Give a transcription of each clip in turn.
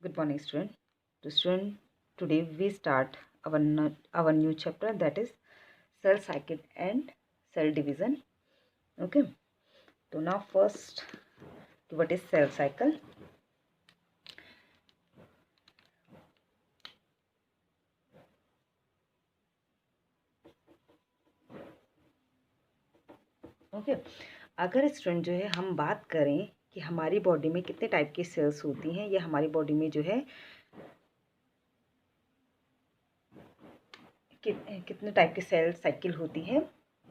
Good morning, student. Today we start our new chapter, that is cell cycle and cell division. Okay. So now first, what is cell cycle? Okay अगर student जो है हम बात करें कि हमारी body में कितने टाइप की सेल्स होती हैं या हमारी बॉडी में जो है कितने टाइप की सेल साइकिल होती है,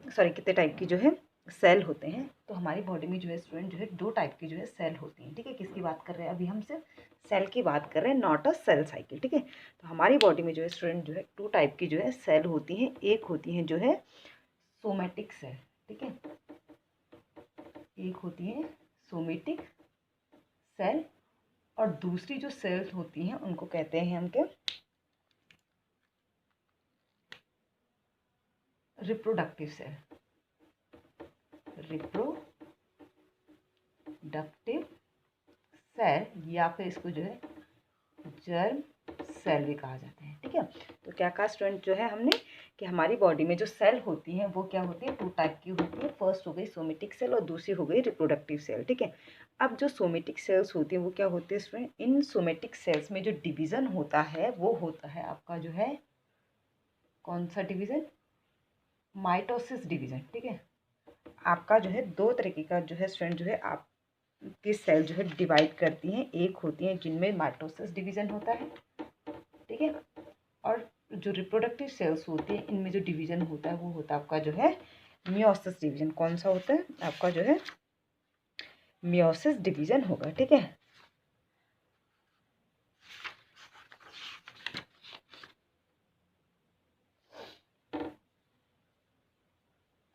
सॉरी कितने टाइप की जो है सेल होते हैं, तो हमारी बॉडी में जो है स्टूडेंट जो है दो टाइप की जो है सेल होती हैं। ठीक है, किसकी बात कर रहे हैं? अभी हम सिर्फ सेल की बात कर रहे हैं, नॉट अ सेल साइकिल। ठीक है, तो हमारी बॉडी में जो है स्टूडेंट जो है दो टाइप की जो है सेल होती हैं। एक होती हैं जो है सोमेटिक सेल, ठीक है, एक होती है सोमेटिक सेल, और दूसरी जो सेल्स होती हैं उनको कहते हैं हम क्या? Reproductive cell. रिप्रोडक्टिव सेल या फिर इसको जो है जर्म सेल भी कहा जाता है। ठीक है, तो क्या कहा स्टूडेंट जो है हमने कि हमारी बॉडी में जो सेल होती हैं वो क्या होती है? टू टाइप की होती है। फर्स्ट हो गई सोमेटिक सेल और दूसरी हो गई रिप्रोडक्टिव सेल। ठीक है, अब जो सोमेटिक सेल्स होती हैं वो क्या होती है स्टूडेंट? इन सोमेटिक सेल्स में जो डिवीज़न होता है वो होता है आपका जो है कौन सा डिवीज़न? Mitosis division. ठीक है, आपका जो है दो तरीके का जो है स्टूडेंट जो है आपकी सेल जो है डिवाइड करती हैं। एक होती हैं जिनमें माइटोसिस डिवीज़न होता है, ठीक है, और जो रिप्रोडक्टिव सेल्स होती हैं इनमें जो डिवीज़न होता है वो होता है आपका जो है मियोसिस डिवीज़न। कौन सा होता है? आपका जो है मियोसिस डिवीज़न होगा। ठीक है,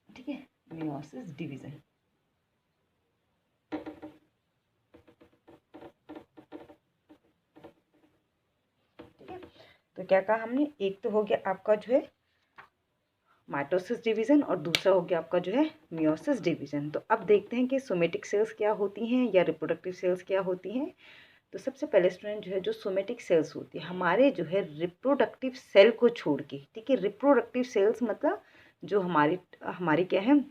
ठीक है, मियोसिस डिवीज़न। ठीक है, तो क्या कहा हमने? एक तो हो गया आपका जो है माइटोसिस डिवीज़न और दूसरा हो गया आपका जो है मियोसिस डिवीज़न। तो अब देखते हैं कि सोमेटिक सेल्स क्या होती हैं या रिप्रोडक्टिव सेल्स क्या होती हैं। तो सबसे पहले स्टूडेंट जो है जो सोमेटिक सेल्स होती है हमारे जो है रिप्रोडक्टिव सेल को छोड़ के, ठीक है, रिप्रोडक्टिव सेल्स मतलब जो हमारी हमारी क्या है,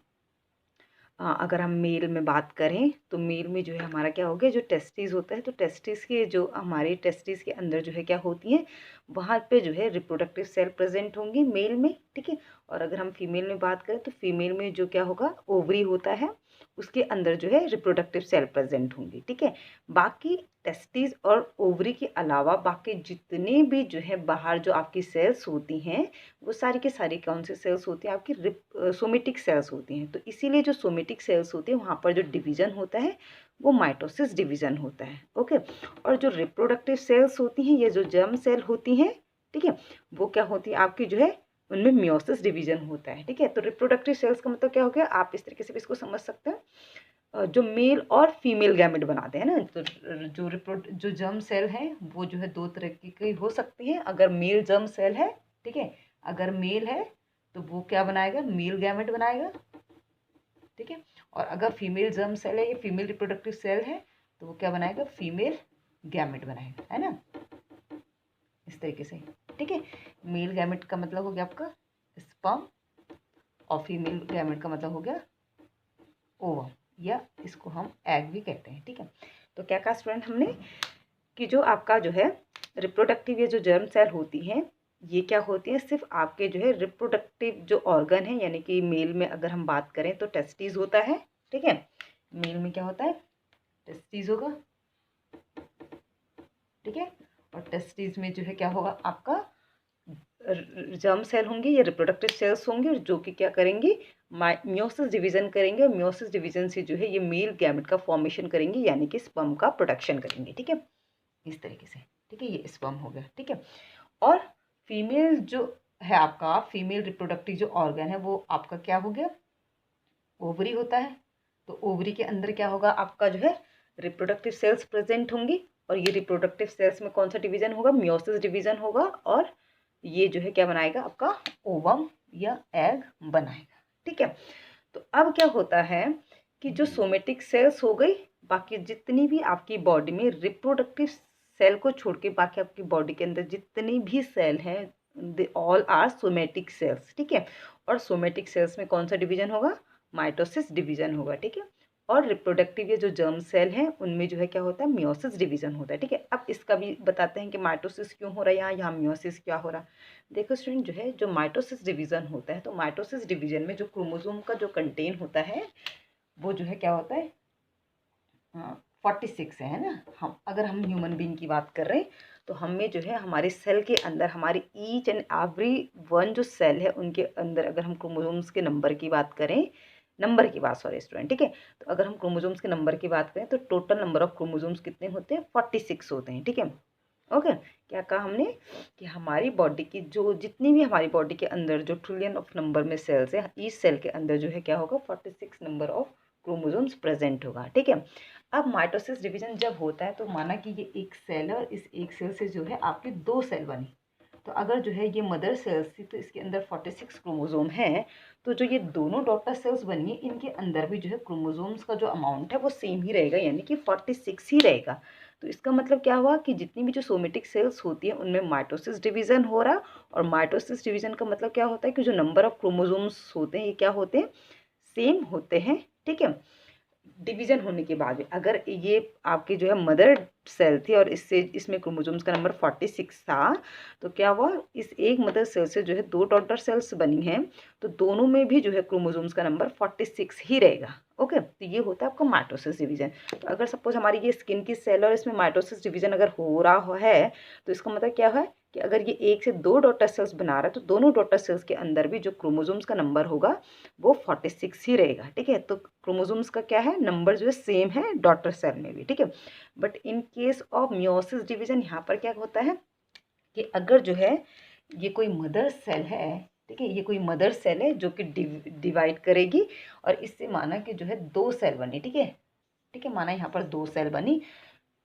अगर हम मेल में बात करें तो मेल में जो है हमारा क्या हो गया, जो टेस्टिस होता है, तो टेस्टिस के जो हमारे टेस्टिस के अंदर जो है क्या होती हैं, वहाँ पे जो है रिप्रोडक्टिव सेल प्रेजेंट होंगी मेल में। ठीक है, और अगर हम फीमेल में बात करें तो फीमेल में जो क्या होगा, ओवरी होता है, उसके अंदर जो है रिप्रोडक्टिव सेल प्रेजेंट होंगी। ठीक है, बाकी टेस्टिस और ओवरी के अलावा बाकी जितने भी जो है बाहर जो आपकी सेल्स होती हैं वो सारी के सारी कौन सी सेल्स होती हैं? आपकी सोमेटिक सेल्स होती हैं। तो इसीलिए जो सोमेटिक सेल्स होती हैं वहाँ पर जो डिवीज़न होता है वो माइटोसिस डिवीज़न होता है। ओके, और जो रिप्रोडक्टिव सेल्स होती हैं, ये जो जर्म सेल होती हैं, ठीक है, वो क्या होती है आपकी जो है उनमें मियोसिस डिवीज़न होता है। ठीक है, तो रिप्रोडक्टिव सेल्स का मतलब क्या हो गया? आप इस तरीके से भी इसको समझ सकते हैं, जो मेल और फीमेल गैमेट बनाते हैं ना, तो जो जर्म सेल है वो जो है दो तरह की हो सकती है। अगर मेल जर्म सेल है, ठीक है, अगर मेल है तो वो क्या बनाएगा? मेल गैमेट बनाएगा। ठीक है, और अगर फीमेल जर्म सेल है या फीमेल रिप्रोडक्टिव सेल है तो वो क्या बनाएगा? फीमेल गैमेट बनाएगा, है ना, इस तरीके से। ठीक है, मेल गैमेट का मतलब हो गया आपका स्पर्म और फीमेल गैमेट का मतलब हो गया ओवम, या इसको हम एग भी कहते हैं। ठीक है, तो क्या कहा स्टूडेंट हमने कि जो आपका जो है रिप्रोडक्टिव ये जो जर्म सेल होती हैं ये क्या होती है? सिर्फ आपके जो है रिप्रोडक्टिव जो ऑर्गन है, यानी कि मेल में अगर हम बात करें तो टेस्टिस होता है। ठीक है, मेल में क्या होता है? टेस्टिस होगा। ठीक है, और टेस्टिस में जो है क्या होगा आपका? जर्म सेल होंगे या रिप्रोडक्टिव सेल्स होंगे जो कि क्या करेंगे? मियोसिस डिवीजन करेंगे, और मियोसिस डिवीजन से जो है ये मेल गैमेट का फॉर्मेशन करेंगे, यानी कि स्पर्म का प्रोडक्शन करेंगे। ठीक है, इस तरीके से। ठीक है, ये स्पर्म हो गया। ठीक है, और फीमेल जो है आपका फीमेल रिप्रोडक्टिव जो ऑर्गन है वो आपका क्या हो गया? ओवरी होता है। तो ओवरी के अंदर क्या होगा आपका जो है रिप्रोडक्टिव सेल्स प्रेजेंट होंगी, और ये रिप्रोडक्टिव सेल्स में कौन सा डिवीजन होगा? मियोसिस डिवीजन होगा, और ये जो है क्या बनाएगा? आपका ओवम या एग बनाएगा। ठीक है, तो अब क्या होता है कि जो सोमेटिक सेल्स हो गई, बाकी जितनी भी आपकी बॉडी में रिप्रोडक्टिव सेल को छोड़ के बाकी आपकी बॉडी के अंदर जितनी भी सेल हैं they all are somatic cells, ठीक है। और सोमेटिक सेल्स में कौन सा डिवीजन होगा, माइटोसिस डिवीजन होगा, ठीक है। और रिप्रोडक्टिव ये जो जर्म सेल हैं उनमें जो है क्या होता है, मियोसिस डिवीजन होता है, ठीक है। अब इसका भी बताते हैं कि माइटोसिस क्यों हो रहा है, यहाँ मियोसिस क्या हो रहा है। देखो स्टूडेंट, जो है जो माइटोसिस डिवीजन होता है, तो माइटोसिस डिवीजन में जो क्रोमोसोम का जो कंटेन होता है वो जो है क्या होता है, 46 है ना। अगर हम ह्यूमन बीइंग की बात कर रहे हैं तो हमें जो है हमारे सेल के अंदर हमारी ईच एंड एवरी वन जो सेल है उनके अंदर अगर हम क्रोमोसोम्स के नंबर की बात करें, नंबर की बात सॉरी स्टूडेंट, ठीक है। तो अगर हम क्रोमोसोम्स के नंबर की बात करें तो टोटल नंबर ऑफ क्रोमोसोम्स कितने होते हैं, 46 होते हैं, ठीक है। ओके, क्या कहा हमने कि हमारी बॉडी की जो जितनी भी हमारी बॉडी के अंदर जो ट्रिलियन ऑफ नंबर में सेल्स है, ईच सेल के अंदर जो है क्या होगा, 46 नंबर ऑफ क्रोमोसोम्स प्रेजेंट होगा, ठीक है। अब माइटोसिस डिवीजन जब होता है तो माना कि ये एक सेल है और इस एक सेल से जो है आपके 2 सेल बनी। तो अगर जो है ये मदर सेल्स थी तो इसके अंदर 46 क्रोमोसोम है, तो जो ये दोनों डॉटर सेल्स बनी है इनके अंदर भी जो है क्रोमोसोम्स का जो अमाउंट है वो सेम ही रहेगा, यानी कि 46 ही रहेगा। तो इसका मतलब क्या हुआ कि जितनी भी जो सोमेटिक सेल्स होती हैं उनमें माइटोसिस डिवीजन हो रहा, और माइटोसिस डिवीजन का मतलब क्या होता है कि जो नंबर ऑफ क्रोमोसोम्स होते हैं ये क्या होते हैं, सेम होते हैं, ठीक है। डिवीजन होने के बाद भी अगर ये आपकी जो है मदर सेल थी और इससे इसमें क्रोमोसोम्स का नंबर 46 था, तो क्या हुआ, इस एक मदर सेल से जो है 2 डॉटर सेल्स बनी हैं, तो दोनों में भी जो है क्रोमोसोम्स का नंबर 46 ही रहेगा। ओके, तो ये होता है आपका माइटोसिस डिवीजन। तो अगर सपोज हमारी ये स्किन की सेल और इसमें माइटोसिस डिवीजन अगर हो रहा है तो इसका मतलब क्या है कि अगर ये 1 से 2 डॉटर सेल्स बना रहा है तो दोनों डॉटर सेल्स के अंदर भी जो क्रोमोसोम्स का नंबर होगा वो 46 ही रहेगा, ठीक है। तो क्रोमोसोम्स का क्या है, नंबर जो है सेम है डॉटर सेल में भी, ठीक है। But in case of meiosis division यहाँ पर क्या होता है कि अगर जो है ये कोई मदर सेल है, ठीक है, ये कोई मदर सेल है जो कि डिवाइड करेगी और इससे माना कि जो है 2 सेल बनी, ठीक है, ठीक है, माना यहाँ पर 2 सेल बनी,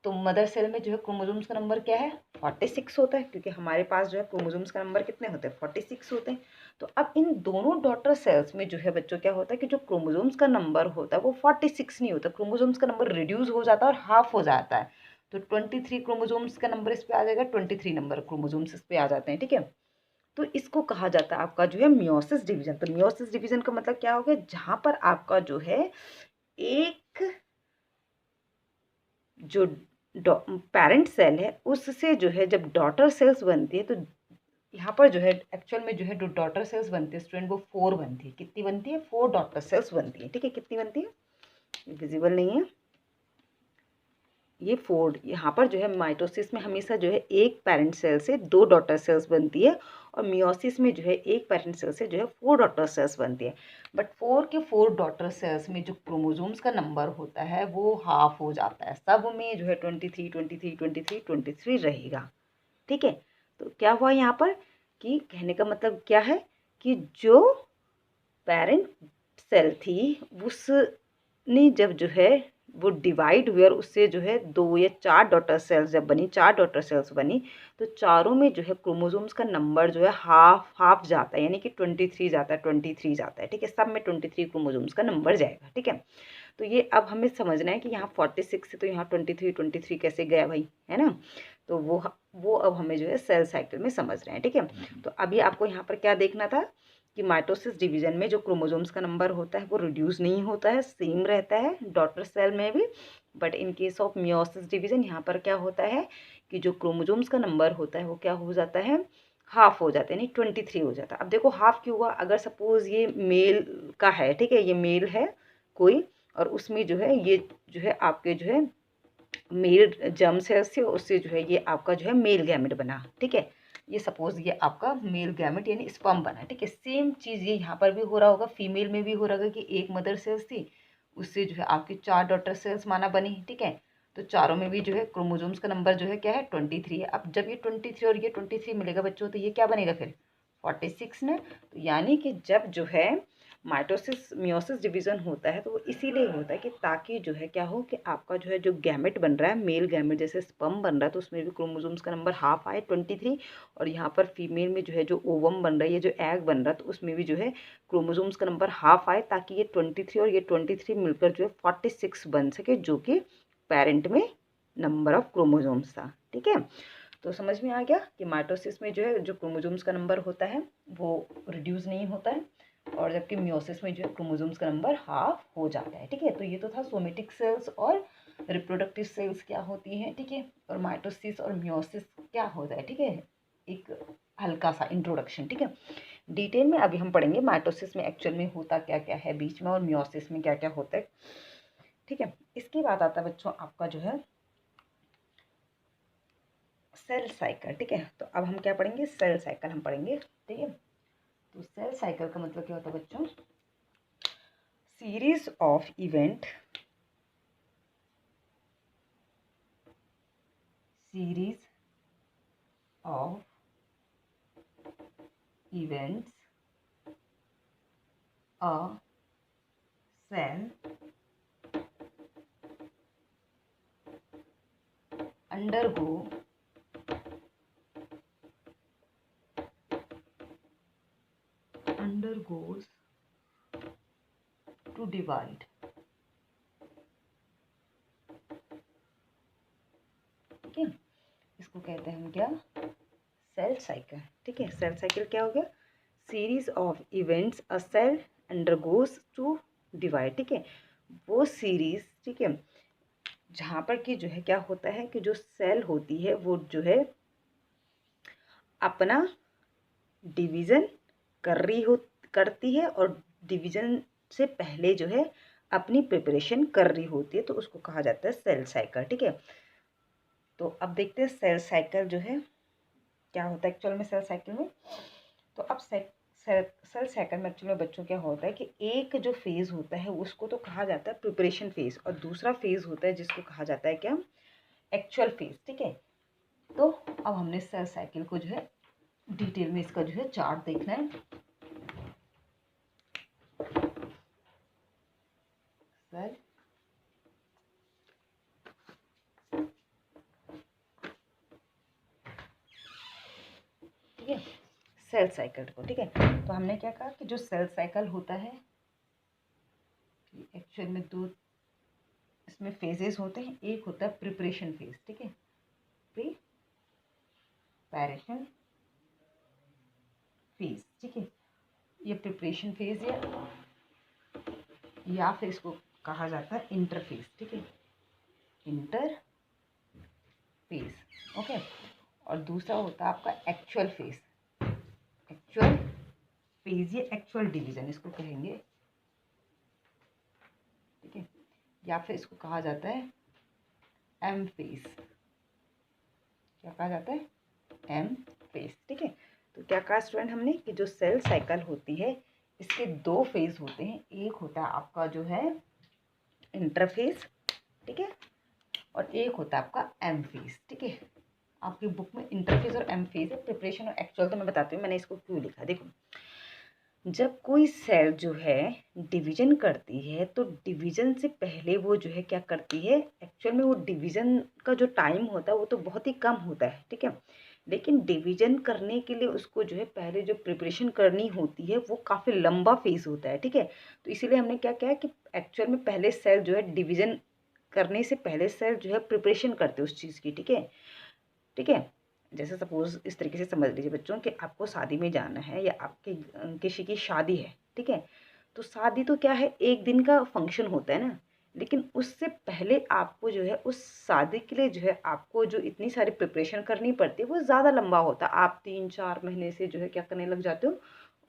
तो मदर सेल में जो है क्रोमोसोम्स का नंबर क्या है, 46 होता है, क्योंकि हमारे पास जो है क्रोमोसोम्स का नंबर कितने होते हैं, 46 होते हैं। तो अब इन दोनों डॉटर सेल्स में जो है बच्चों क्या होता है कि जो क्रोमोसोम्स का नंबर होता है वो 46 नहीं होता, क्रोमोसोम्स का नंबर रिड्यूस हो जाता है और हाफ हो जाता है। तो 23 क्रोमोसोम्स का नंबर इस पे आ जाएगा, 23 नंबर क्रोमोसोम्स इस पे आ जाते हैं, ठीक है। तो इसको कहा जाता है आपका जो है मियोसिस डिवीजन। तो मियोसिस डिवीजन का मतलब क्या हो गया, जहाँ पर आपका जो है एक जो पेरेंट सेल है उससे जो है जब डॉटर सेल्स बनती है, तो यहाँ पर जो है एक्चुअल में जो है जो डॉटर सेल्स बनती है स्टूडेंट वो 4 बनती है। कितनी बनती है, 4 डॉटर सेल्स बनती है, ठीक है। कितनी बनती है, विजिबल नहीं है ये 4। यहाँ पर जो है माइटोसिस में हमेशा जो है एक पेरेंट सेल से 2 डॉटर सेल्स बनती है और मियोसिस में जो है एक पेरेंट सेल से जो है 4 डॉटर सेल्स बनती है। बट 4 के 4 डॉटर सेल्स में जो क्रोमोसोम्स का नंबर होता है वो हाफ हो जाता है, सब में जो है 23 23 23 23 रहेगा, ठीक है। तो क्या हुआ यहाँ पर कि कहने का मतलब क्या है कि जो पेरेंट सेल थी उसने जब जो है वो डिवाइड हुई और उससे जो है 2 या 4 डॉटर सेल्स जब बनी, 4 डॉटर सेल्स बनी, तो चारों में जो है क्रोमोसोम्स का नंबर जो है हाफ हाफ जाता है, यानी कि 23 जाता है, 23 जाता है, ठीक है। सब में 23 क्रोमोसोम्स का नंबर जाएगा, ठीक है। तो ये अब हमें समझना है कि यहाँ 46 से तो यहाँ 23 कैसे गया भाई, है ना। तो वो अब हमें जो है सेल साइकिल में समझ रहे हैं, ठीक है। तो अभी आपको यहाँ पर क्या देखना था कि माइटोसिस डिवीजन में जो क्रोमोसोम्स का नंबर होता है वो रिड्यूस नहीं होता है, सेम रहता है डॉटर सेल में भी। But in case of meiosis division यहाँ पर क्या होता है कि जो क्रोमोसोम्स का नंबर होता है वो क्या हो जाता है, हाफ हो जाता है, यानी 23 हो जाता है। अब देखो हाफ क्यों हुआ, अगर सपोज ये मेल का है, ठीक है, ये मेल है कोई और उसमें जो है ये जो है आपके जो है मेल जर्म सेल्स से उससे जो है ये आपका जो है मेल गैमेट बना, ठीक है। ये सपोज ये आपका मेल गैमेट यानी स्पर्म बना, ठीक है। सेम चीज़ ये यहाँ पर भी हो रहा होगा, फीमेल में भी हो रहा होगा कि एक मदर सेल्स थी उससे जो है आपकी 4 डॉटर सेल्स माना बनी, ठीक है। तो चारों में भी जो है क्रोमोसोम्स का नंबर जो है क्या है, 23 है। अब जब ये 23 और ये 23 मिलेगा बच्चों तो ये क्या बनेगा फिर 46 ने। तो यानी कि जब जो है माइटोसिस मियोसिस डिवीजन होता है तो वो इसीलिए होता है कि ताकि जो है क्या हो कि आपका जो है जो गैमेट बन रहा है मेल गैमेट जैसे स्पर्म बन रहा है तो उसमें भी क्रोमोसोम्स का नंबर हाफ आए 23, और यहाँ पर फीमेल में जो है जो ओवम बन रहा है, ये जो एग बन रहा है, तो उसमें भी जो है क्रोमोसोम्स का नंबर हाफ आए ताकि ये 23 और ये 23 मिलकर जो है 46 बन सके, जो कि पेरेंट में नंबर ऑफ क्रोमोजोम्स था। ठीक है, तो समझ में आ गया कि माइटोसिस में जो है जो क्रोमोजोम्स का नंबर होता है वो रिड्यूस नहीं होता है, और जबकि मियोसिस में जो है क्रोमोजोम्स का नंबर हाफ हो जाता है। ठीक है, तो ये तो था सोमेटिक सेल्स और रिप्रोडक्टिव सेल्स क्या होती हैं। ठीक है, और माइटोसिस और मियोसिस क्या होता है। ठीक है, एक हल्का सा इंट्रोडक्शन। ठीक है, डिटेल में अभी हम पढ़ेंगे माइटोसिस में एक्चुअल में होता क्या क्या है बीच में, और मियोसिस में क्या क्या होता है। ठीक है, इसके बाद आता है बच्चों आपका जो है सेल साइकिल। ठीक है, तो अब हम क्या पढ़ेंगे, सेल साइकिल हम पढ़ेंगे। ठीक है, तो सेल साइकिल का मतलब क्या होता है बच्चों, series of event, series of events a cell undergo undergoes to divide। ठीक है, इसको कहते हैं हम क्या, सेल साइकिल। ठीक है, सेल साइकिल क्या हो गया, series of events a cell undergoes to divide. ठीक है, वो सीरीज, ठीक है, जहाँ पर कि जो है क्या होता है कि जो सेल होती है वो जो है अपना डिवीज़न करती है, और डिवीज़न से पहले जो है अपनी प्रिपरेशन कर रही होती है, तो उसको कहा जाता है सेल साइकिल। ठीक है, तो अब देखते हैं सेल साइकिल जो है क्या होता है एक्चुअल में सेल साइकिल में। तो अब सेल साइकिल में एक्चुअल में बच्चों क्या होता है कि एक जो फेज़ होता है उसको तो कहा जाता है प्रिपरेशन फेज़, और दूसरा फेज़ होता है जिसको कहा जाता है क्या, एक्चुअल फेज़। ठीक है, तो अब हमने सेल साइकिल को जो है डिटेल में इसका जो है चार्ट देखना है। सेल ठीक है, सेल साइकिल को। ठीक है, तो हमने क्या कहा कि जो सेल साइकिल होता है एक्चुअल में दो इसमें फेजेस होते हैं। एक होता है प्रिपरेशन फेज। ठीक है, प्रिपरेशन फेज। ठीक है, ये प्रिपरेशन फेज या फिर इसको कहा जाता है इंटरफेज। ठीक है, इंटरफेज। ओके, और दूसरा होता है आपका एक्चुअल फेज। एक्चुअल फेज ये एक्चुअल डिवीजन इसको कहेंगे। ठीक है, या फिर इसको कहा जाता है एम फेज। क्या कहा जाता है, एम फेज। ठीक है, तो क्या कहा स्टूडेंट हमने कि जो सेल साइकिल होती है इसके दो फेज होते हैं। एक होता है आपका जो है इंटरफेज। ठीक है, और एक होता है आपका एम फेज। ठीक है, आपकी बुक में इंटरफेज और एम फेज है, प्रिपरेशन और एक्चुअल तो मैं बताती हूँ मैंने इसको क्यों लिखा। देखो, जब कोई सेल जो है डिवीजन करती है तो डिवीजन से पहले वो जो है क्या करती है, एक्चुअल में वो डिवीजन का जो टाइम होता है वो तो बहुत ही कम होता है। ठीक है, लेकिन डिवीजन करने के लिए उसको जो है पहले जो प्रिपरेशन करनी होती है वो काफ़ी लंबा फेज होता है। ठीक है, तो इसीलिए हमने क्या किया कि एक्चुअल में पहले सेल जो है डिवीजन करने से पहले सेल जो है प्रिपरेशन करते उस चीज़ की। ठीक है, ठीक है, जैसे सपोज इस तरीके से समझ लीजिए बच्चों कि आपको शादी में जाना है या आपके किसी की शादी है। ठीक है, तो शादी तो क्या है, एक दिन का फंक्शन होता है ना, लेकिन उससे पहले आपको जो है उस शादी के लिए जो है आपको जो इतनी सारी प्रिपरेशन करनी पड़ती है वो ज़्यादा लंबा होता है। आप 3-4 महीने से जो है क्या करने लग जाते हो,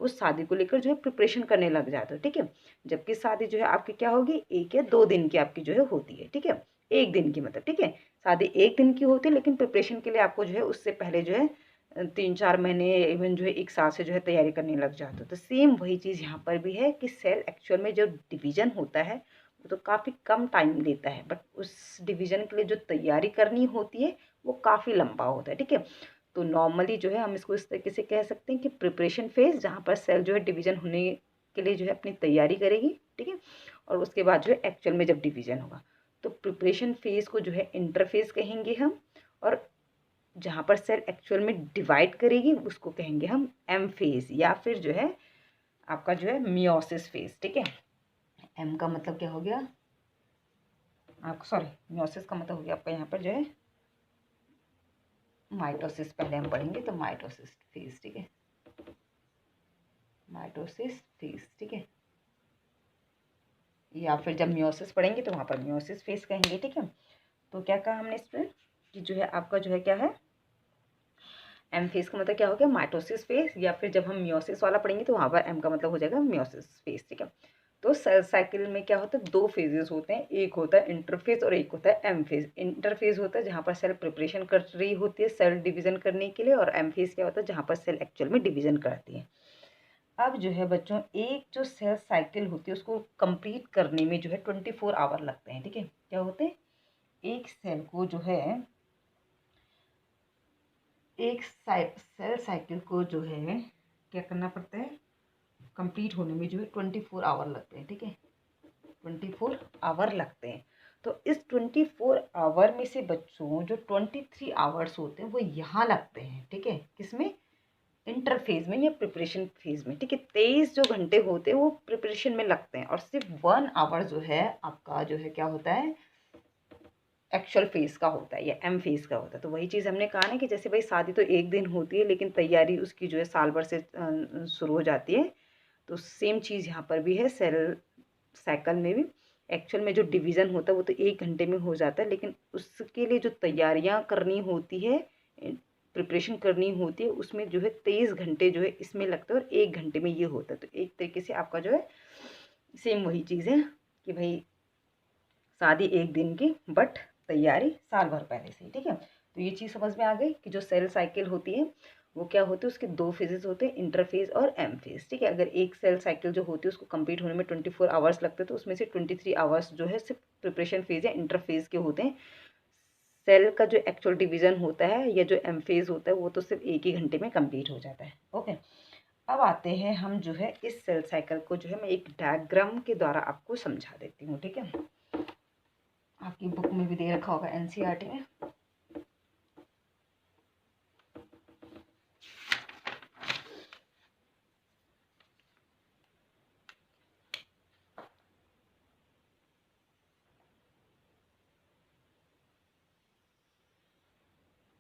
उस शादी को लेकर जो है प्रिपरेशन करने लग जाते हो। ठीक है, जबकि शादी जो है आपकी क्या होगी, 1 या 2 दिन की आपकी जो है होती है। ठीक है, 1 दिन की मतलब। ठीक है, शादी 1 दिन की होती है, लेकिन प्रिपरेशन के लिए आपको जो है उससे पहले जो है 3-4 महीने इवन जो है 1 साल से जो है तैयारी करने लग जाते हो। तो सेम वही चीज़ यहाँ पर भी है कि सेल एक्चुअल में जो डिवीजन होता है वो तो काफ़ी कम टाइम लेता है, बट उस डिवीजन के लिए जो तैयारी करनी होती है वो काफ़ी लंबा होता है। ठीक है, तो नॉर्मली जो है हम इसको इस तरीके से कह सकते हैं कि प्रिपरेशन फेज, जहाँ पर सेल जो है डिवीजन होने के लिए जो है अपनी तैयारी करेगी। ठीक है, और उसके बाद जो है एक्चुअल में जब डिवीजन होगा तो प्रिपरेशन फेज को जो है इंटरफेज कहेंगे हम, और जहाँ पर सेल एक्चुअल में डिवाइड करेगी उसको कहेंगे हम एम फेज, या फिर जो है आपका जो है मियोसिस फेज। ठीक है, एम का मतलब क्या हो गया, आपको, सॉरी, मियोसिस का मतलब हो गया आपका यहाँ पर जो है माइटोसिस, पहले हम पढ़ेंगे तो माइटोसिस फेज, ठीक है, माइटोसिस फेज, ठीक है, या फिर जब मियोसिस पढ़ेंगे तो वहाँ पर मियोसिस फेज कहेंगे, ठीक है। तो क्या कहा हमने इस पर कि जो है आपका जो है क्या है, एम फेज का मतलब क्या हो गया, माइटोसिस फेज, या फिर जब हम मियोसिस वाला पढ़ेंगे तो वहाँ पर एम का मतलब हो जाएगा मियोसिस फेज, ठीक है। तो सेल साइकिल में क्या होता है, दो फेजेस होते हैं, एक होता है इंटरफेज और एक होता है एम फेज। इंटरफेज होता है जहाँ पर सेल प्रिपरेशन कर रही होती है सेल डिवीजन करने के लिए, और एम फेज क्या होता है जहाँ पर सेल एक्चुअल में डिवीजन करती है। अब जो है बच्चों, एक जो सेल साइकिल होती है उसको कंप्लीट करने में जो है 24 आवर लगते हैं, ठीक है। क्या होते हैं, एक सेल को जो है, एक सेल साइकिल को जो है क्या करना पड़ता है, कंप्लीट होने में जो है 24 आवर लगते हैं, ठीक है, 24 आवर लगते हैं। तो इस 24 आवर में से बच्चों जो 23 आवर्स होते हैं वो यहाँ लगते हैं, ठीक है, किसमें, इंटरफेज में या प्रिपरेशन फेज में, ठीक है। 23 जो घंटे होते हैं वो प्रिपरेशन में लगते हैं, और सिर्फ 1 आवर जो है आपका जो है क्या होता है, एक्चुअल फेज का होता है या एम फेज का होता है। तो वही चीज़ हमने कहा ना कि जैसे भाई शादी तो एक दिन होती है लेकिन तैयारी उसकी जो है साल भर से शुरू हो जाती है, तो सेम चीज़ यहाँ पर भी है, सेल साइकिल में भी एक्चुअल में जो डिवीज़न होता है वो तो 1 घंटे में हो जाता है, लेकिन उसके लिए जो तैयारियाँ करनी होती है, प्रिपरेशन करनी होती है, उसमें जो है 23 घंटे जो है इसमें लगता है और 1 घंटे में ये होता है। तो एक तरीके से आपका जो है सेम वही चीज़ है कि भाई शादी एक दिन की बट तैयारी साल भर पहले से ही, ठीक है। तो ये चीज़ समझ में आ गई कि जो सेल साइकिल होती है वो क्या होती है, उसके दो फेजेस होते हैं, इंटरफेज और एम फेज, ठीक है। अगर एक सेल साइकिल जो होती है उसको कंप्लीट होने में 24 आवर्स लगते हैं, तो उसमें से 23 आवर्स जो है सिर्फ प्रिपरेशन फेज या इंटरफेज के होते हैं। सेल का जो एक्चुअल डिवीजन होता है या जो एम फेज होता है वो तो सिर्फ 1 ही घंटे में कंप्लीट हो जाता है, ओके। अब आते हैं हम जो है इस सेल साइकिल को जो है मैं एक डायग्राम के द्वारा आपको समझा देती हूँ, ठीक है। आपकी बुक में भी दे रखा होगा एनसीईआरटी में।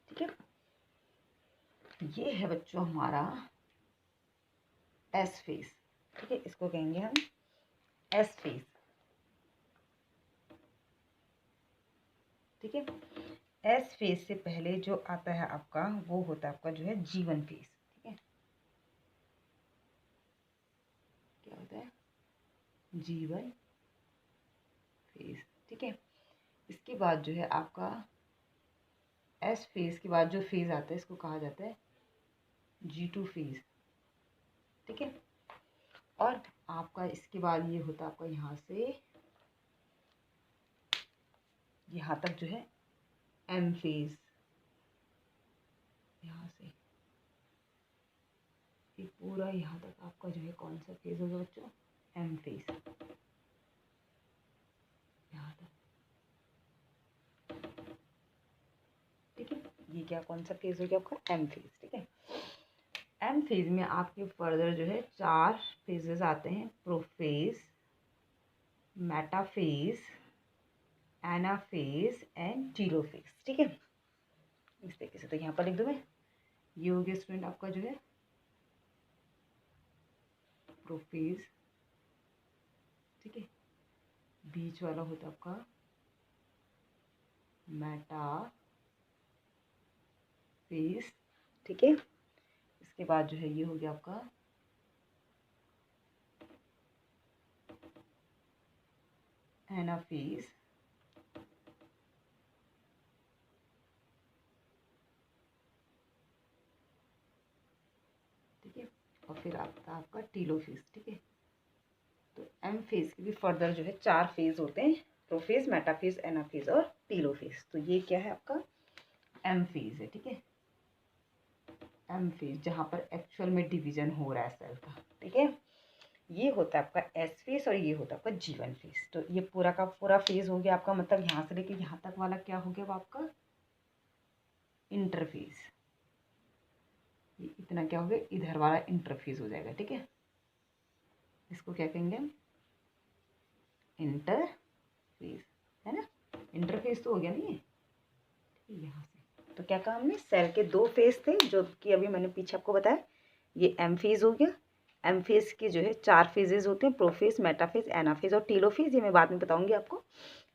ठीक है, ये है बच्चों हमारा एस फेज, ठीक है, इसको कहेंगे हम एस फेज, ठीक है। एस फेज से पहले जो आता है आपका वो होता है आपका जो है जीवन फेज, ठीक है। क्या होता है, जीवन फेज, ठीक है। इसके बाद जो है आपका एस फेज के बाद जो फेज आता है इसको कहा जाता है G2 फेज, ठीक है। और आपका इसके बाद ये होता है आपका यहाँ से यहाँ तक जो है एम फेज, यहाँ से ये पूरा यहाँ तक आपका जो है कौन सा फेज होगा बच्चों, एम फेज, यहाँ तक, ठीक है। ये क्या कौन सा फेज हो गया आपका, एम फेज, ठीक है। एम फेज में आपके फर्दर जो है 4 फेजेस आते हैं, prophase, metaphase, anaphase and telophase, ठीक है। इस तरीके से तो यहाँ पर लिख दूँ मैं, ये हो गया स्टूडेंट आपका जो है प्रोफेज, ठीक है। बीच वाला होता है आपका मेटाफेज, ठीक है। इसके बाद जो है ये हो गया आपका एनाफेज, ठीक है। और फिर आता आपका टीलोफेज, ठीक है। तो एम फेज के भी फर्दर जो है 4 फेज होते हैं, प्रोफेज, मेटाफेज, एनाफेज और टीलोफेज। तो ये क्या है आपका एम फेज है, ठीक है। एम फेज जहाँ पर एक्चुअल में डिवीजन हो रहा है सेल का, ठीक है। ये होता है आपका एस फेज और ये होता है आपका जीवन फेज। तो ये पूरा का पूरा फेज हो गया आपका, मतलब यहाँ से लेके यहाँ तक वाला क्या हो गया वो आपका इंटरफेज। ये इतना क्या हो गया, इधर वाला इंटरफेज हो जाएगा, ठीक है। इसको क्या कहेंगे हम, इंटरफेज, है ना। इंटरफेस तो हो गया नहीं है यहाँ से। तो क्या कहा हमने, सेल के 2 फेज थे जो कि अभी मैंने पीछे आपको बताया। ये एम फेज हो गया। एम फेज के जो है 4 फेजेस होते हैं, प्रोफेज, मेटाफेज, एनाफेज और टीलोफेज। ये मैं बाद में बताऊंगी आपको,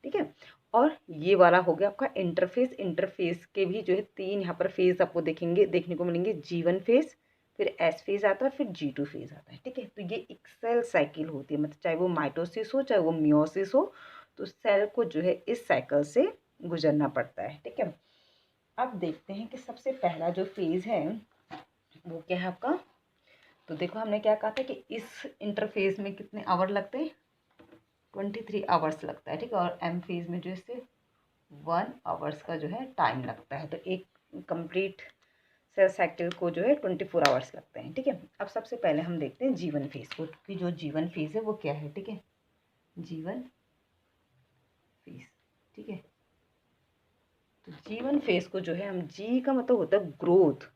ठीक है। और ये वाला हो गया आपका इंटरफेस। इंटरफेस के भी जो है 3 यहाँ पर फेज आपको देखने को मिलेंगे। G1 फेज, फिर S फेज आता है, फिर G2 फेज आता है, ठीक है। तो ये एक सेल साइकिल होती है, मतलब चाहे वो माइटोसिस हो चाहे वो मियोसिस हो, तो सेल को जो है इस साइकिल से गुजरना पड़ता है, ठीक है। अब देखते हैं कि सबसे पहला जो फेज है वो क्या है आपका। तो देखो हमने क्या कहा था कि इस इंटरफेज में कितने आवर लगते हैं, 23 आवर्स लगता है, ठीक है। और एम फेज में जो है सिर्फ 1 आवर्स का जो है टाइम लगता है। तो एक कंप्लीट सेल साइकिल को जो है 24 आवर्स लगते हैं, ठीक है। अब सबसे पहले हम देखते हैं G1 फेज को, कि जो G1 फेज है वो क्या है, ठीक है। G1 फेज, ठीक है। तो G1 फेज को जो है हम, G का मतलब होता है ग्रोथ,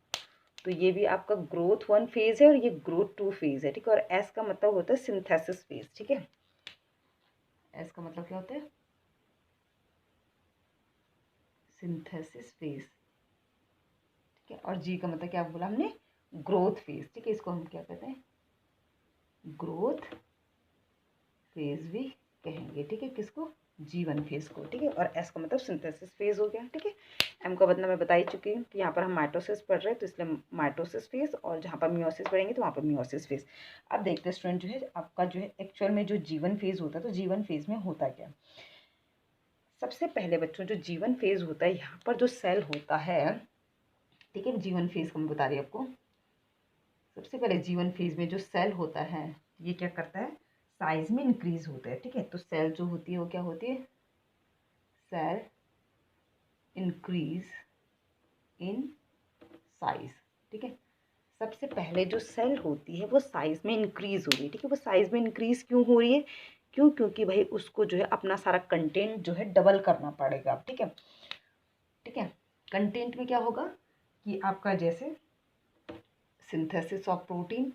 तो ये भी आपका ग्रोथ 1 फेज है और ये ग्रोथ 2 फेज है, ठीक है। और S का मतलब होता है सिंथेसिस फेज, ठीक है। S का मतलब क्या होता है, सिंथेसिस फेज, ठीक है। और G का मतलब क्या बोला हमने, ग्रोथ फेज, ठीक है। इसको हम क्या कहते हैं, ग्रोथ फेज भी कहेंगे, ठीक है। किसको, G1 फेज को, ठीक है। और S का मतलब सिंथेसिस फेज हो गया, ठीक है। M का मतलब मैं बता ही चुकी हूँ कि यहाँ पर हम माइटोसिस पढ़ रहे हैं तो इसलिए माइटोसिस फेज, और जहाँ पर मियोसिस पढ़ेंगे तो वहाँ पर मियोसिस फेज। अब देखते हैं स्टूडेंट जो है आपका जो है एक्चुअल में जो G1 फेज होता है, तो G1 फेज में होता क्या। सबसे पहले बच्चों जो G1 फेज होता है, यहाँ पर जो सेल होता है, ठीक है। G1 फेज को मैं बता रही हूँ आपको। सबसे पहले G1 फेज में जो सेल होता है ये क्या करता है, साइज में इंक्रीज होता है, ठीक है। तो सेल जो होती है वो क्या होती है, सेल इंक्रीज इन साइज, ठीक है। सबसे पहले जो सेल होती है वो साइज में इंक्रीज हो रही है, ठीक है। वो साइज में इंक्रीज क्यों हो रही है, क्योंकि भाई उसको जो है अपना सारा कंटेंट जो है डबल करना पड़ेगा, ठीक है, ठीक है। कंटेंट में क्या होगा कि आपका जैसे synthesis of protein,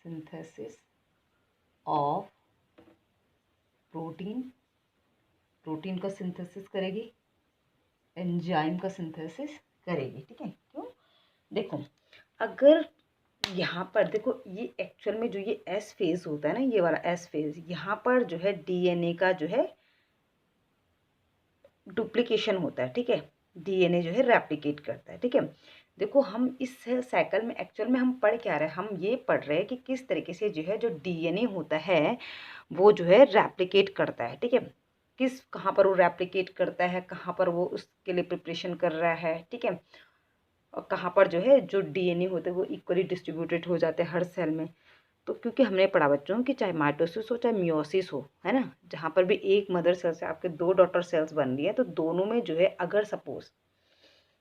synthesis of protein, protein का सिंथेसिस करेगी, एंजाइम का सिंथेसिस करेगी, ठीक है। क्यों, देखो अगर यहाँ पर देखो ये एक्चुअल में जो ये एस फेज होता है ना, ये वाला एस फेज, यहाँ पर जो है डीएनए का जो है डुप्लीकेशन होता है, ठीक है। डीएनए जो है रेप्लिकेट करता है, ठीक है। देखो हम इस साइकिल में एक्चुअल में हम पढ़ क्या रहे हैं, हम ये पढ़ रहे हैं कि किस तरीके से जो है जो डीएनए होता है वो जो है रेप्लिकेट करता है, ठीक है। किस, कहाँ पर वो रेप्लिकेट करता है, कहाँ पर वो उसके लिए प्रिपरेशन कर रहा है, ठीक है। और कहाँ पर जो है जो डीएनए होते हैं वो इक्वली डिस्ट्रीब्यूटेड हो जाते हैं हर सेल में। तो क्योंकि हमने पढ़ा बच्चों कि चाहे माइटोसिस हो चाहे मियोसिस हो, है ना, जहाँ पर भी एक मदर सेल से आपके 2 डॉटर सेल्स बन रही है, तो दोनों में जो है अगर सपोज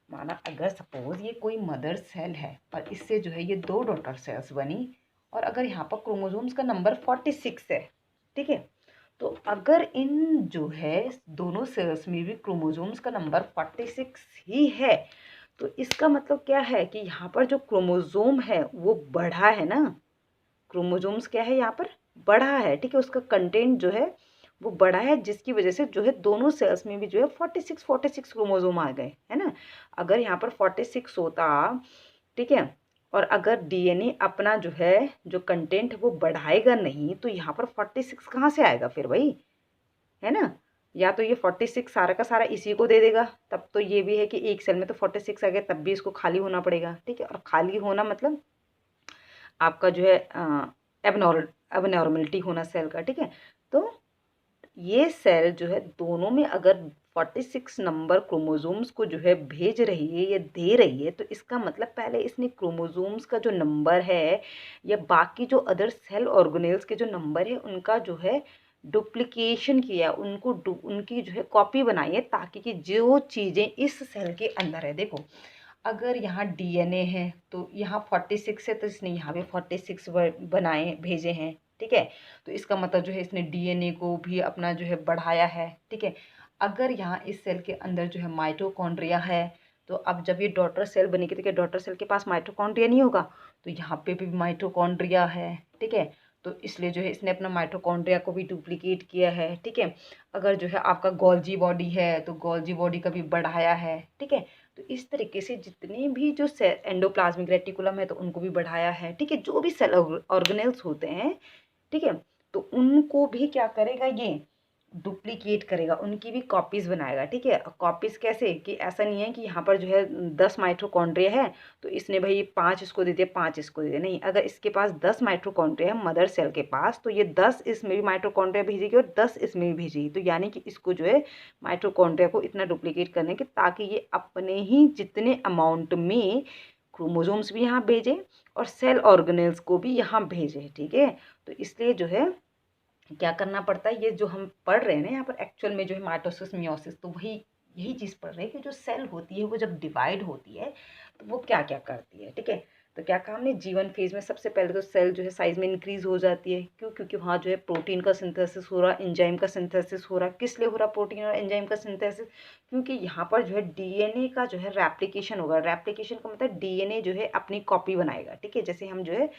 माना, अगर सपोज ये कोई मदर सेल है और इससे जो है ये 2 डॉटर सेल्स बनी, और अगर यहाँ पर क्रोमोसोम्स का नंबर 46 है, ठीक है। तो अगर इन जो है दोनों सेल्स में भी क्रोमोसोम्स का नंबर 46 ही है, तो इसका मतलब क्या है कि यहाँ पर जो क्रोमोसोम है वो बढ़ा है ना, क्रोमोसोम्स क्या है यहाँ पर बढ़ा है, ठीक है। उसका कंटेंट जो है वो बढ़ा है, जिसकी वजह से जो है दोनों सेल्स में भी जो है 46 क्रोमोसोम आ गए, है ना। अगर यहाँ पर 46 होता, ठीक है, और अगर डीएनए अपना जो है जो कंटेंट वो बढ़ाएगा नहीं, तो यहाँ पर 46 कहाँ से आएगा फिर भाई, है ना। या तो ये 46 सारा का सारा इसी को दे देगा, तब तो ये भी है कि एक सेल में तो 46 आ गया, तब भी इसको खाली होना पड़ेगा, ठीक है। और खाली होना मतलब आपका जो है एबनॉर्मलिटी होना सेल का, ठीक है। तो ये सेल जो है दोनों में अगर 46 नंबर क्रोमोसोम्स को जो है भेज रही है या दे रही है, तो इसका मतलब पहले इसने क्रोमोसोम्स का जो नंबर है या बाकी जो अदर सेल ऑर्गेनेल्स के जो नंबर है उनका जो है डुप्लीकेशन किया, उनको उनकी जो है कॉपी बनाई है, ताकि कि जो चीज़ें इस सेल के अंदर है, देखो अगर यहाँ डीएनए है तो यहाँ 46 है, तो इसने यहाँ पे 46 बनाए भेजे हैं, ठीक है। तो इसका मतलब जो है इसने डीएनए को भी अपना जो है बढ़ाया है, ठीक है। अगर यहाँ इस सेल के अंदर जो है माइटोकॉन्ड्रिया है, तो अब जब ये डॉटर सेल बनेगी तो क्या डॉटर सेल के पास माइटोकॉन्ड्रिया नहीं होगा, तो यहाँ पे भी माइटोकॉन्ड्रिया है, ठीक है। तो इसलिए जो है इसने अपना माइटोकॉन्ड्रिया को भी डुप्लीकेट किया है, ठीक है। अगर जो है आपका गोल्जी बॉडी है तो गोल्जी बॉडी का भी बढ़ाया है, ठीक है। तो इस तरीके से जितने भी जो एंडोप्लाज्मिक रेटिकुलम है तो उनको भी बढ़ाया है, ठीक है। जो भी सेल ऑर्गेनेल्स होते हैं, ठीक है, तो उनको भी क्या करेगा, ये डुप्लीकेट करेगा, उनकी भी कॉपीज़ बनाएगा, ठीक है। कॉपीज़ कैसे, कि ऐसा नहीं है कि यहाँ पर जो है 10 माइटोकॉन्ड्रिया है तो इसने भाई 5 इसको दे दिया 5 इसको दे दिया, नहीं। अगर इसके पास 10 माइटोकॉन्ड्रिया है मदर सेल के पास तो ये 10 इसमें भी माइटोकॉन्ड्रिया भेजेगी और 10 इसमें भी भेजेगी। तो यानी कि इसको जो है माइटोकॉन्ड्रिया को इतना डुप्लीकेट करने के ताकि ये अपने ही जितने अमाउंट में क्रोमोसोम्स भी यहाँ भेजे और सेल ऑर्गेनेल्स को भी यहाँ भेजे, ठीक है। तो इसलिए जो है क्या करना पड़ता है, ये जो हम पढ़ रहे हैं ना यहाँ पर एक्चुअल में जो है माइटोसिस मियोसिस, तो वही यही चीज़ पढ़ रहे हैं कि जो सेल होती है वो जब डिवाइड होती है तो वो क्या क्या करती है, ठीक है। तो क्या कहा हमने, जीवन फेज में सबसे पहले तो सेल जो है साइज में इंक्रीज हो जाती है। क्यों? क्योंकि वहाँ जो है प्रोटीन का सिंथेसिस हो रहा, एंजाइम का सिंथेसिस हो रहा। किस लिए हो रहा प्रोटीन और एंजाइम का सिंथेसिस? क्योंकि यहाँ पर जो है डीएनए का जो है रेप्लिकेशन होगा। रेप्लिकेशन का मतलब डीएनए जो है अपनी कॉपी बनाएगा, ठीक है। जैसे हम जो है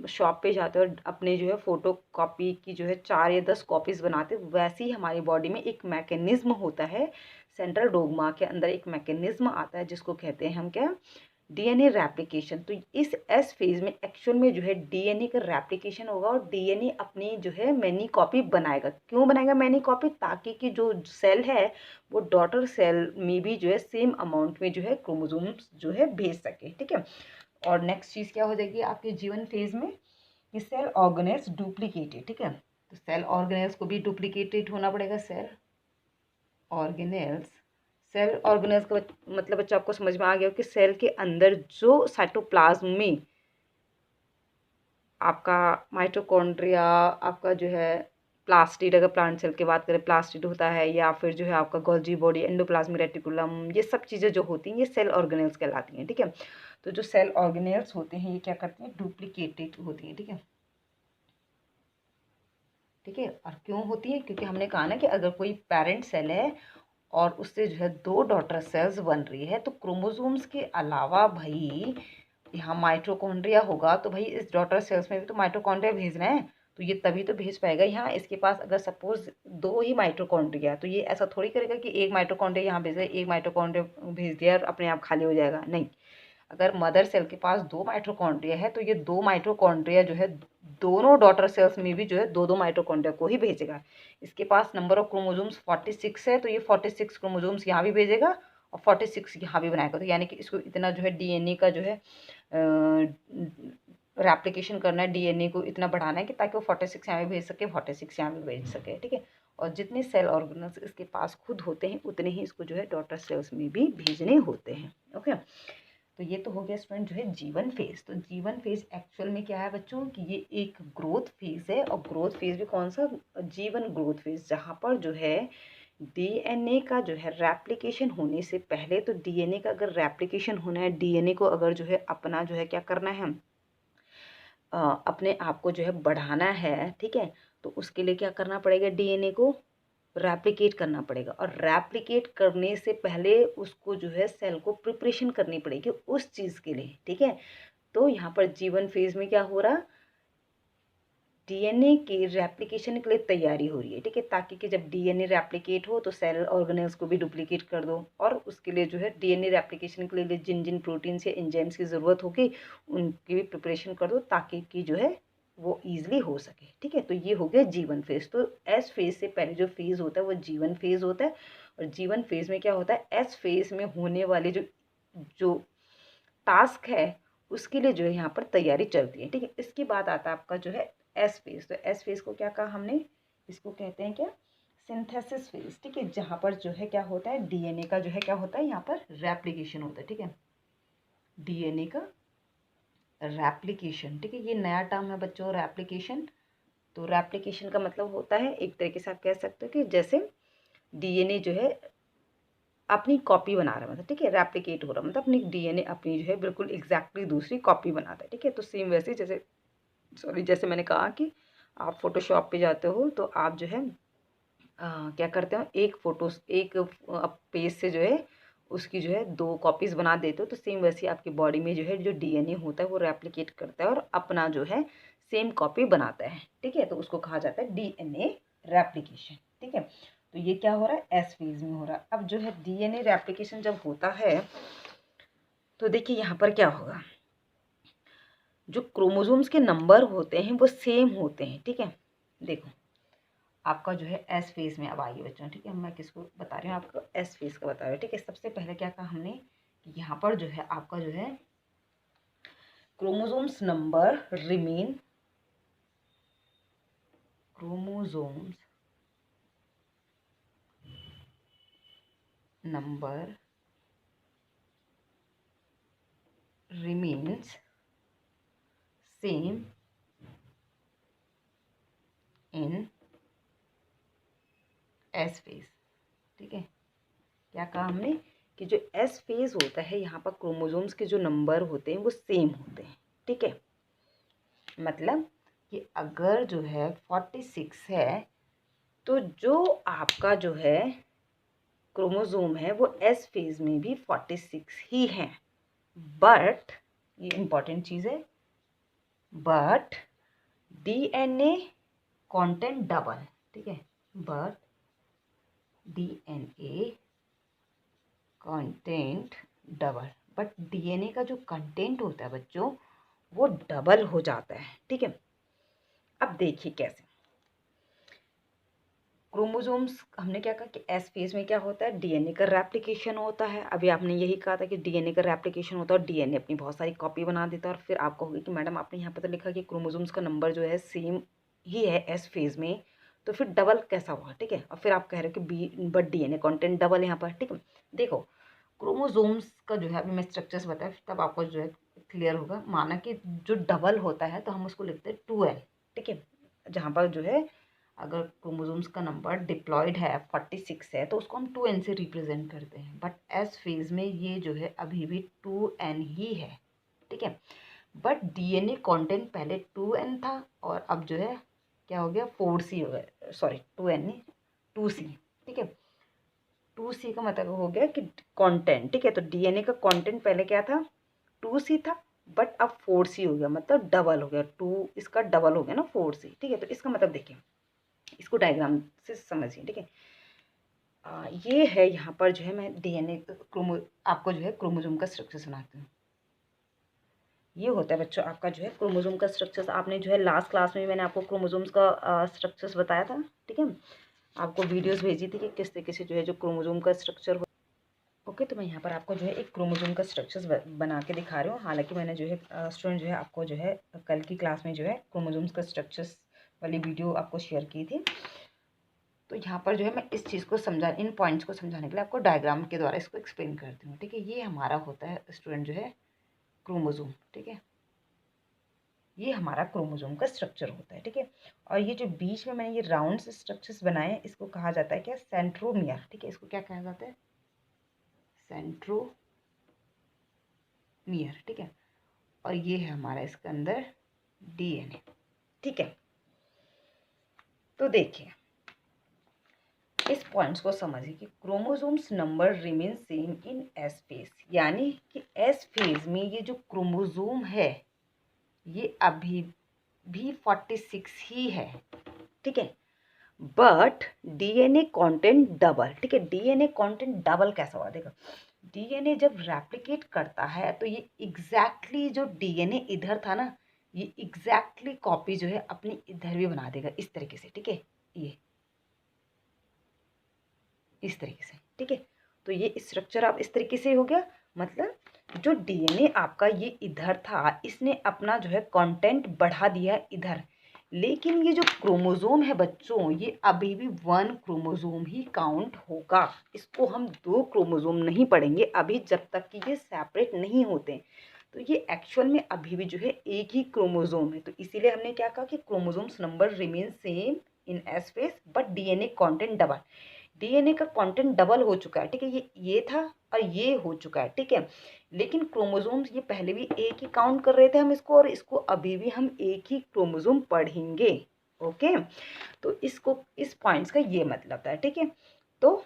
शॉप पे जाते हैं और अपने जो है फोटो कॉपी की जो है 4 या 10 कॉपीज़ बनाते, वैसे ही हमारी बॉडी में एक मैकेनिज्म होता है। सेंट्रल डोग्मा के अंदर एक मैकेनिज्म आता है जिसको कहते हैं हम क्या, डीएनए रेप्लिकेशन। तो इस एस फेज में एक्चुअल में जो है डीएनए का रेप्लिकेशन होगा और डीएनए अपनी जो है मैनी कॉपी बनाएगा। क्यों बनाएगा मैनी कॉपी? ताकि कि जो सेल है वो डॉटर सेल में भी जो है सेम अमाउंट में जो है क्रोमोसोम्स जो है भेज सके, ठीक है। और नेक्स्ट चीज़ क्या हो जाएगी आपके जीवन फेज में, कि सेल ऑर्गेनेल्स डुप्लीकेटेड, ठीक है। तो सेल ऑर्गेनेल्स को भी डुप्लीकेटेड होना पड़ेगा। ऑर्गेनेल्स सेल ऑर्गेनेल्स का मतलब बच्चा आपको समझ में आ गया कि सेल के अंदर जो साइटोप्लाज्म में आपका माइटोकॉन्ड्रिया, आपका जो है प्लास्टिड, अगर प्लांट सेल की बात करें प्लास्टिड होता है, या फिर जो है आपका गोल्जी बॉडी, एंडोप्लाज्मिक रेटिकुलम, ये सब चीज़ें जो होती हैं ये सेल ऑर्गेनेल्स कहलाती हैं, ठीक है। तो जो सेल ऑर्गेनेल्स होते हैं ये क्या करते हैं, डुप्लीकेटेड होती हैं, ठीक है। ठीक है, और क्यों होती है? क्योंकि हमने कहा ना कि अगर कोई पेरेंट सेल है और उससे जो है 2 डॉटर सेल्स बन रही है तो क्रोमोसोम्स के अलावा भाई यहाँ माइटोकॉन्ड्रिया होगा, तो भाई इस डॉटर सेल्स में भी तो माइटोकॉन्ड्रिया भेजना है, तो ये तभी तो भेज पाएगा। यहाँ इसके पास अगर सपोज 2 ही माइटोकॉन्ड्रिया, तो ये ऐसा थोड़ी करेगा कि एक माइटोकॉन्ड्रिया यहाँ भेज दिया, एक माइटोकॉन्ड्रिया भेज दिया और अपने आप खाली हो जाएगा, नहीं। अगर मदर सेल के पास 2 माइटोकॉन्ड्रिया है तो ये 2 माइटोकॉन्ड्रिया जो है दोनों डॉटर सेल्स में भी जो है 2-2 माइटोकॉन्ड्रिया को ही भेजेगा। इसके पास नंबर ऑफ क्रोमोसोम्स 46 है तो ये 46 क्रोमोसोम्स यहाँ भी भेजेगा और 46 यहाँ भी बनाएगा। तो यानी कि इसको इतना जो है डीएनए का जो है रेप्लिकेशन करना है, डीएनए को इतना बढ़ाना है कि ताकि वो 46 यहाँ भी भेज सके, 46 यहाँ भी भेज सके, ठीक है। और जितने सेल ऑर्गेनल्स इसके पास खुद होते हैं उतने ही इसको जो है डॉटर सेल्स में भी भेजने होते हैं, ओके। तो ये तो हो गया स्टूडेंट जो है जीवन फेज। तो जीवन फेज एक्चुअल में क्या है बच्चों, कि ये एक ग्रोथ फेज है। और ग्रोथ फेज भी कौन सा, जीवन ग्रोथ फेज, जहाँ पर जो है डीएनए का जो है रेप्लिकेशन होने से पहले, तो डीएनए का अगर रेप्लिकेशन होना है, डीएनए को अगर जो है अपना जो है क्या करना है, अपने आप को जो है बढ़ाना है, ठीक है। तो उसके लिए क्या करना पड़ेगा, डीएनए को रेप्लिकेट करना पड़ेगा। और रेप्लिकेट करने से पहले उसको जो है सेल को प्रिपरेशन करनी पड़ेगी उस चीज़ के लिए, ठीक है। तो यहाँ पर जीवन फेज में क्या हो रहा, डीएनए के रेप्लिकेशन के लिए तैयारी हो रही है, ठीक है। ताकि कि जब डीएनए रेप्लिकेट हो तो सेल ऑर्गेनेल्स को भी डुप्लीकेट कर दो। और उसके लिए जो है डीएनए रेप्लिकेशन के लिए जिन जिन प्रोटीन्स या एंजाइम्स की ज़रूरत होगी उनकी भी प्रिपरेशन कर दो ताकि कि जो है वो ईजिली हो सके, ठीक है। तो ये हो गया जीवन फेज। तो एस फेज से पहले जो फेज़ होता है वो जीवन फेज होता है। और जीवन फेज में क्या होता है, एस फेज में होने वाले जो जो टास्क है उसके लिए जो है यहाँ पर तैयारी चलती है, ठीक है। इसके बाद आता है आपका जो है एस फेज। तो एस फेज को क्या कहा हमने, इसको कहते हैं क्या, सिंथेसिस फेज, ठीक है। जहाँ पर जो है क्या होता है, डीएनए का जो है क्या होता है, यहाँ पर रेप्लिकेशन होता है, ठीक है। डीएनए का रेप्लिकेशन, ठीक है। ये नया टर्म है बच्चों, रेप्लिकेशन। तो रेप्लिकेशन का मतलब होता है, एक तरीके से आप कह सकते हो कि जैसे डीएनए जो है अपनी कॉपी बना रहा है, मतलब ठीक है, रेप्लिकेट हो रहा है, मतलब अपनी डीएनए अपनी जो है बिल्कुल एग्जैक्टली दूसरी कॉपी बनाता है, ठीक है। तो सेम वैसे जैसे जैसे मैंने कहा कि आप फोटोशॉप पे जाते हो तो आप जो है क्या करते हो, एक फोटोस एक पेज से जो है उसकी जो है 2 कॉपीज़ बना देते हो। तो सेम वैसे आपकी बॉडी में जो है जो डीएनए होता है वो रेप्लिकेट करता है और अपना जो है सेम कॉपी बनाता है, ठीक है, तो उसको कहा जाता है डीएनए रेप्लिकेशन, ठीक है। तो ये क्या हो रहा है, एस फेज में हो रहा है। अब जो है डीएनए रेप्लिकेशन जब होता है तो देखिए यहाँ पर क्या होगा, जो क्रोमोसोम्स के नंबर होते हैं वो सेम होते हैं, ठीक है। देखो आपका जो है एस फेज में अब आइए बच्चों, ठीक है, मैं किसको बता रही हूँ, आपको एस फेज का बता रही हूँ, ठीक है। सबसे पहले क्या कहा हमने कि यहाँ पर जो है आपका जो है chromosomes number remain, chromosomes number remains same in S phase, ठीक है। क्या कहा हमने कि जो एस फेज होता है यहाँ पर क्रोमोसोम्स के जो नंबर होते हैं वो सेम होते हैं, ठीक है। मतलब कि अगर जो है 46 है तो जो आपका जो है क्रोमोसोम है वो एस फेज में भी 46 ही है। बट ये इंपॉर्टेंट चीज़ है, बट डीएनए कंटेंट डबल, ठीक है, but DNA content double, but DNA का जो कंटेंट होता है बच्चों वो डबल हो जाता है, ठीक है। अब देखिए कैसे क्रोमोसोम्स, हमने क्या कहा कि एस फेज में क्या होता है, डीएनए का रेप्लिकेशन होता है। अभी आपने यही कहा था कि डीएनए का रेप्लिकेशन होता है और डीएनए अपनी बहुत सारी कॉपी बना देता है। और फिर आपको होगी कि मैडम आपने यहाँ पर तो लिखा कि क्रोमोसोम्स का नंबर जो है सेम ही है एस फेज में, तो फिर डबल कैसा हुआ, ठीक है। और फिर आप कह रहे हो कि बट डीएनए कंटेंट डबल यहाँ पर, ठीक है। देखो क्रोमोसोम्स का जो है, अभी मैं स्ट्रक्चर्स बताया तब आपको जो है क्लियर होगा। माना कि जो डबल होता है तो हम उसको लिखते हैं 2L, ठीक है। जहाँ पर जो है अगर क्रोमोसोम्स का नंबर डिप्लॉयड है 46 है तो उसको हम 2N से रिप्रेजेंट करते हैं। बट एस फेज में ये जो है अभी भी 2N ही है, ठीक है। बट डीएनए कंटेंट पहले 2N था और अब जो है क्या हो गया 4C हो गया, सॉरी 2N नहीं 2C, ठीक है। 2C का मतलब हो गया कि कंटेंट, ठीक है। तो डीएनए का कंटेंट पहले क्या था 2C था, बट अब 4C हो गया, मतलब डबल हो गया, 2 इसका डबल हो गया ना 4C, ठीक है। तो इसका मतलब देखिए, इसको डायग्राम से समझिए, ठीक है। ये है यहाँ पर जो है मैं डीएनए क्रोमो आपको जो है क्रोमोसोम का स्ट्रक्चर सुनाती हूँ। ये होता है बच्चों आपका जो है क्रोमोसोम का स्ट्रक्चर। आपने जो है लास्ट क्लास में मैंने आपको क्रोमोसोम्स का स्ट्रक्चर्स बताया था, ठीक है। आपको वीडियोस भेजी थी कि किस तरीके से जो है जो क्रोमोसोम का स्ट्रक्चर हो। ओके, तो मैं यहाँ पर आपको जो है एक क्रोमोसोम का स्ट्रक्चर्स बना के दिखा रही हूँ। हालांकि मैंने जो है स्टूडेंट जो है आपको जो है कल की क्लास में जो है क्रोमोसोम्स का स्ट्रक्चर्स वाली वीडियो आपको शेयर की थी। तो यहाँ पर जो है मैं इस चीज़ को इन पॉइंट्स को समझाने के लिए आपको डायग्राम के द्वारा इसको एक्सप्लेन करती हूँ, ठीक है। ये हमारा होता है स्टूडेंट जो है क्रोमोसोम, ठीक है। ये हमारा क्रोमोसोम का स्ट्रक्चर होता है, ठीक है। और ये जो बीच में मैंने ये राउंड से स्ट्रक्चर्स बनाए हैं इसको कहा जाता है क्या, सेंट्रोमियर, ठीक है। इसको क्या कहा जाता है, सेंट्रोमियर, ठीक है। और ये है हमारा इसके अंदर डीएनए, ठीक है। तो देखिए इस पॉइंट्स को समझिए कि chromosomes number remain same in S phase, यानी कि एस फेज में ये जो क्रोमोसोम है ये अभी भी 46 ही है, ठीक है। बट डीएनए कंटेंट डबल, ठीक है। डीएनए कंटेंट डबल कैसा हुआ, देखो डीएनए जब रेप्लिकेट करता है तो ये एग्जैक्टली जो डीएनए इधर था ना ये एग्जैक्टली कॉपी जो है अपनी इधर भी बना देगा इस तरीके से, ठीक है। ये इस तरीके से, ठीक है। तो ये स्ट्रक्चर आप इस तरीके से हो गया, मतलब जो डीएनए आपका ये इधर था इसने अपना जो है कंटेंट बढ़ा दिया इधर। लेकिन ये जो क्रोमोसोम है बच्चों ये अभी भी 1 क्रोमोसोम ही काउंट होगा। इसको हम 2 क्रोमोसोम नहीं पढ़ेंगे अभी जब तक कि ये सेपरेट नहीं होते। तो ये एक्चुअल में अभी भी जो है एक ही क्रोमोसोम है। तो इसीलिए हमने क्या कहा कि chromosomes number remain same in S phase but DNA content double. DNA का कंटेंट डबल हो चुका है, ठीक है। ये था और ये हो चुका है, ठीक है। लेकिन क्रोमोसोम्स ये पहले भी एक ही काउंट कर रहे थे हम इसको, और इसको अभी भी हम एक ही क्रोमोसोम पढ़ेंगे, ओके। तो इसको इस पॉइंट्स का ये मतलब था, ठीक है। तो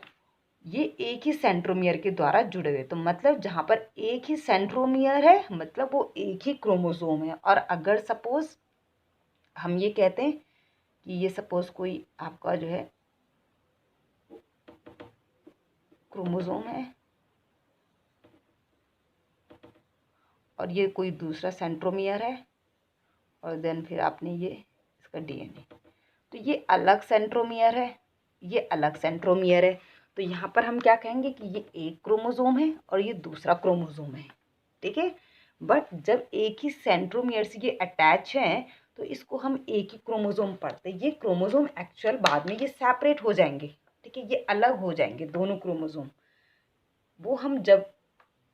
ये एक ही सेंट्रोमियर के द्वारा जुड़े हुए, तो मतलब जहाँ पर एक ही सेंट्रोमियर है मतलब वो एक ही क्रोमोसोम है। और अगर सपोज हम ये कहते हैं कि ये सपोज कोई आपका जो है क्रोमोसोम है और ये कोई दूसरा सेंट्रोमियर है और देन फिर आपने ये इसका डीएनए, तो ये अलग सेंट्रोमियर है, ये अलग सेंट्रोमियर है। तो यहाँ पर हम क्या कहेंगे कि ये एक क्रोमोसोम है और ये दूसरा क्रोमोसोम है, ठीक है। बट जब एक ही सेंट्रोमियर से ये अटैच हैं तो इसको हम एक ही क्रोमोसोम पढ़ते हैं। ये क्रोमोसोम एक्चुअल बाद में ये सेपरेट हो जाएंगे, ठीक है, ये अलग हो जाएंगे दोनों क्रोमोसोम। वो हम जब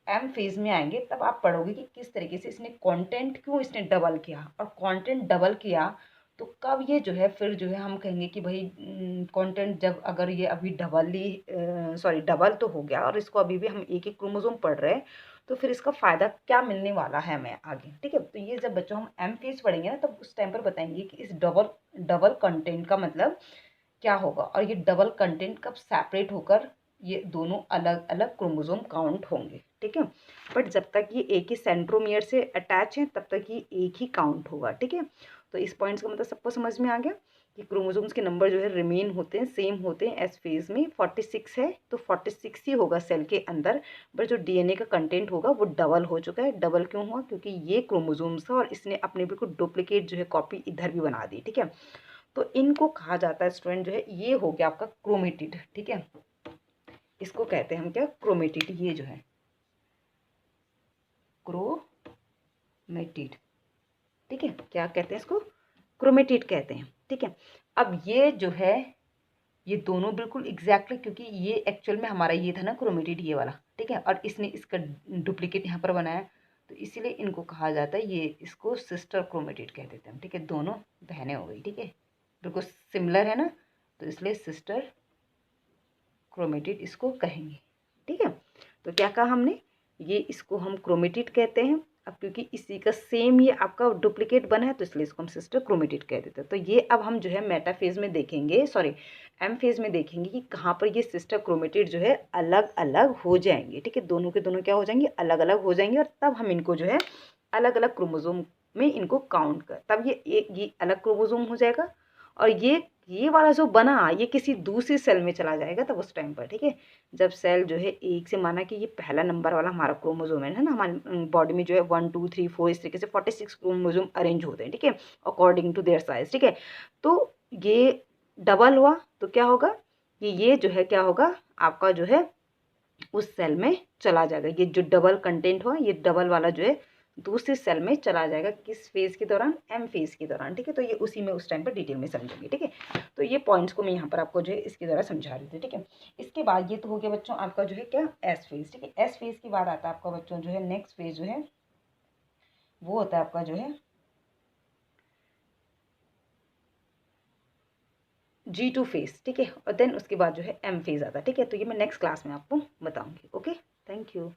एम फेज में आएंगे तब आप पढ़ोगे कि किस तरीके से इसने कंटेंट क्यों इसने डबल किया, और कंटेंट डबल किया तो कब ये जो है फिर जो है हम कहेंगे कि भाई कंटेंट जब अगर ये अभी डबल तो हो गया और इसको अभी भी हम एक एक क्रोमोसोम पढ़ रहे हैं तो फिर इसका फ़ायदा क्या मिलने वाला है हमें आगे, ठीक है। तो ये जब बच्चों हम एम फेज पढ़ेंगे ना तब उस टाइम पर बताएंगे कि इस डबल कंटेंट का मतलब क्या होगा और ये डबल कंटेंट कब सेपरेट होकर ये दोनों अलग अलग क्रोमोसोम काउंट होंगे, ठीक है। बट जब तक ये एक ही सेंट्रोमियर से अटैच है तब तक ये एक ही काउंट होगा, ठीक है। तो इस पॉइंट्स का मतलब सबको समझ में आ गया कि क्रोमोसोम्स के नंबर जो है रिमेन होते हैं, सेम होते हैं एस फेज में। 46 है तो 46 ही होगा सेल के अंदर, बट जो डीएनए का कंटेंट होगा वो डबल हो चुका है। डबल क्यों हुआ? क्योंकि ये क्रोमोसोम्स था और इसने अपने बिल्कुल डुप्लीकेट जो है कॉपी इधर भी बना दी, ठीक है। तो इनको कहा जाता है स्टूडेंट जो है, ये हो गया आपका क्रोमेटिड, ठीक है। इसको कहते हैं हम क्या? क्रोमेटिड। ये जो है क्रोमेटिड, ठीक है। क्या कहते हैं इसको? क्रोमेटिड कहते हैं, ठीक है। अब ये जो है ये दोनों बिल्कुल एग्जैक्टली, क्योंकि ये एक्चुअल में हमारा ये था ना क्रोमेटिड ये वाला, ठीक है, और इसने इसका डुप्लीकेट यहाँ पर बनाया तो इसीलिए इनको कहा जाता है, ये इसको सिस्टर क्रोमेटिड कह देते हैं, ठीक है। दोनों बहनें हो गई, ठीक है, बिल्कुल सिमिलर है ना, तो इसलिए सिस्टर क्रोमेटिड इसको कहेंगे, ठीक है। तो क्या कहा हमने? ये इसको हम क्रोमेटिड कहते हैं। अब क्योंकि इसी का सेम ये आपका डुप्लीकेट बना है तो इसलिए इसको हम सिस्टर क्रोमेटिड कह देते हैं। तो ये अब हम जो है मेटाफेज में देखेंगे, सॉरी एम फेज में देखेंगे कि कहाँ पर ये सिस्टर क्रोमेटिड जो है अलग अलग हो जाएंगे, ठीक है। दोनों के दोनों क्या हो जाएंगे? अलग अलग हो जाएंगे, और तब हम इनको जो है अलग अलग क्रोमोजोम में इनको काउंट कर, तब ये अलग क्रोमोजोम हो जाएगा और ये वाला जो बना ये किसी दूसरी सेल में चला जाएगा तब उस टाइम पर, ठीक है। जब सेल जो है एक से, माना कि ये पहला नंबर वाला हमारा क्रोमोसोम है ना, हमारे बॉडी में जो है 1 2 3 4 इस तरीके से 46 क्रोमोसोम अरेंज होते हैं, ठीक है, अकॉर्डिंग टू देयर साइज, ठीक है। तो ये डबल हुआ तो क्या होगा? ये जो है क्या होगा आपका जो है उस सेल में चला जाएगा। ये जो डबल कंटेंट हुआ ये डबल वाला जो है दूसरे सेल में चला जाएगा। किस फेज के दौरान? एम फेज के दौरान, ठीक है। तो ये उसी में उस टाइम पर डिटेल में समझेंगे, ठीक है। तो ये पॉइंट्स को मैं यहाँ पर आपको जो है इसके द्वारा समझा रही थी, ठीक है। इसके बाद ये तो हो गया बच्चों आपका जो है क्या? एस फेज, ठीक है। एस फेज के बाद आता है आपका बच्चों जो है नेक्स्ट फेज जो है वो होता है आपका जो है G2 फेज, ठीक है। और देन उसके बाद जो है एम फेज आता है, ठीक है। तो ये मैं नेक्स्ट क्लास में आपको बताऊंगी। Okay, thank you.